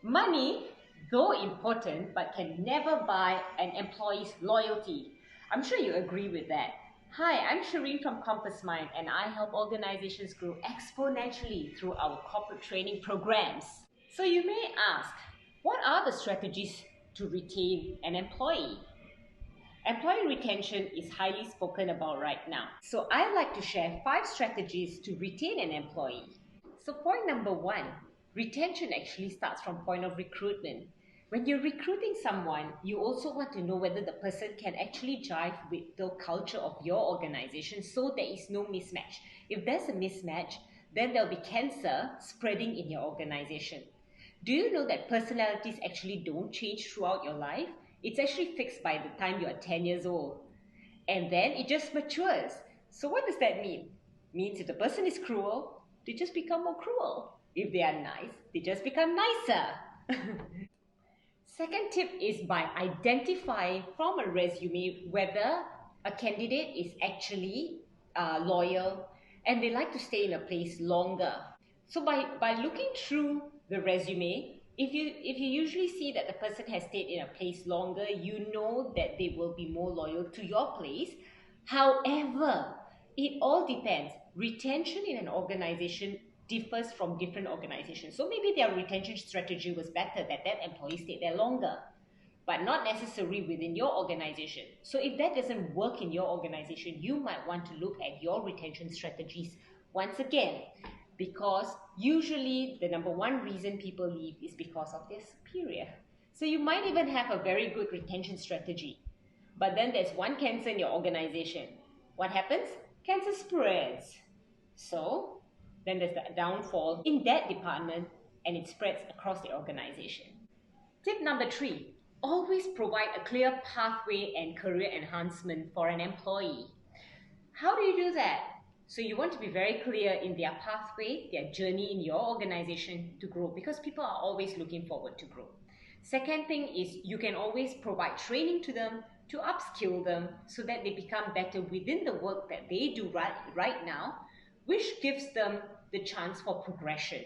Money, though important, but can never buy an employee's loyalty. I'm sure you agree with that. Hi, I'm Shireen from Compass Mind, and I help organizations grow exponentially through our corporate training programs. So you may ask, what are the strategies to retain an employee? Employee retention is highly spoken about right now. So I like to share 5 strategies to retain an employee. So point number 1, retention actually starts from point of recruitment. When you're recruiting someone, you also want to know whether the person can actually jive with the culture of your organization so there is no mismatch. If there's a mismatch, then there'll be cancer spreading in your organization. Do you know that personalities actually don't change throughout your life? It's actually fixed by the time you are 10 years old. And then it just matures. So what does that mean? Means if the person is cruel, they just become more cruel. If they are nice, they just become nicer. Second tip is by identifying from a resume whether a candidate is actually loyal and they like to stay in a place longer. So by looking through the resume, if you usually see that the person has stayed in a place longer, you know that they will be more loyal to your place. However, it all depends. Retention in an organization differs from different organizations. So maybe their retention strategy was better, that employee stayed there longer, but not necessarily within your organization. So if that doesn't work in your organization, you might want to look at your retention strategies once again, because usually the number 1 reason people leave is because of their superior. So you might even have a very good retention strategy, but then there's one cancer in your organization. What happens? Cancer spreads. So then there's the downfall in that department and it spreads across the organization. Tip number 3, always provide a clear pathway and career enhancement for an employee. How do you do that? So you want to be very clear in their pathway, their journey in your organization to grow, because people are always looking forward to grow. Second thing is you can always provide training to them to upskill them so that they become better within the work that they do right now, which gives them the chance for progression.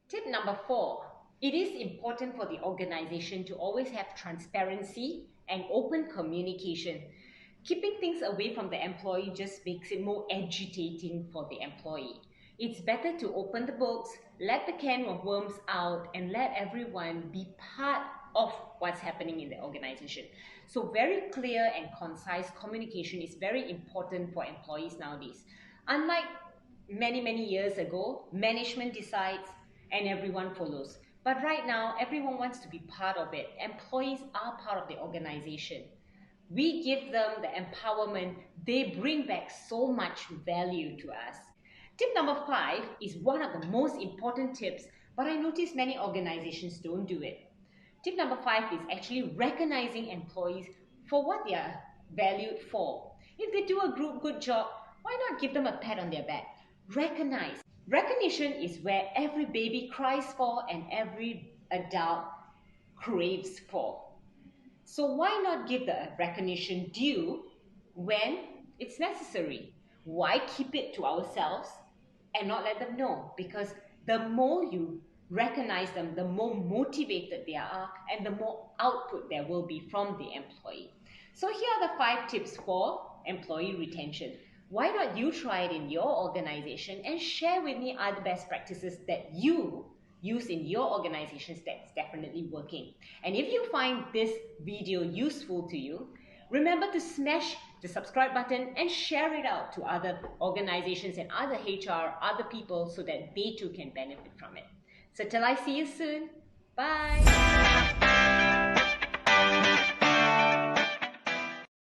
Tip number 4, it is important for the organization to always have transparency and open communication. Keeping things away from the employee just makes it more agitating for the employee. It's better to open the books, let the can of worms out, and let everyone be part of what's happening in the organization. So very clear and concise communication is very important for employees nowadays. Unlike many years ago, management decides and everyone follows. But right now, everyone wants to be part of it. Employees are part of the organization. We give them the empowerment. They bring back so much value to us. Tip number 5 is one of the most important tips, but I notice many organizations don't do it. Tip number 5 is actually recognizing employees for what they are valued for. If they do a good job, why not give them a pat on their back? Recognize. Recognition is where every baby cries for and every adult craves for. So why not give the recognition due when it's necessary? Why keep it to ourselves and not let them know? Because the more you recognize them, the more motivated they are and the more output there will be from the employee. So here are the 5 tips for employee retention. Why not you try it in your organization and share with me other best practices that you use in your organizations that's definitely working. And if you find this video useful to you, remember to smash the subscribe button and share it out to other organizations and other HR, other people so that they too can benefit from it. So till I see you soon, bye.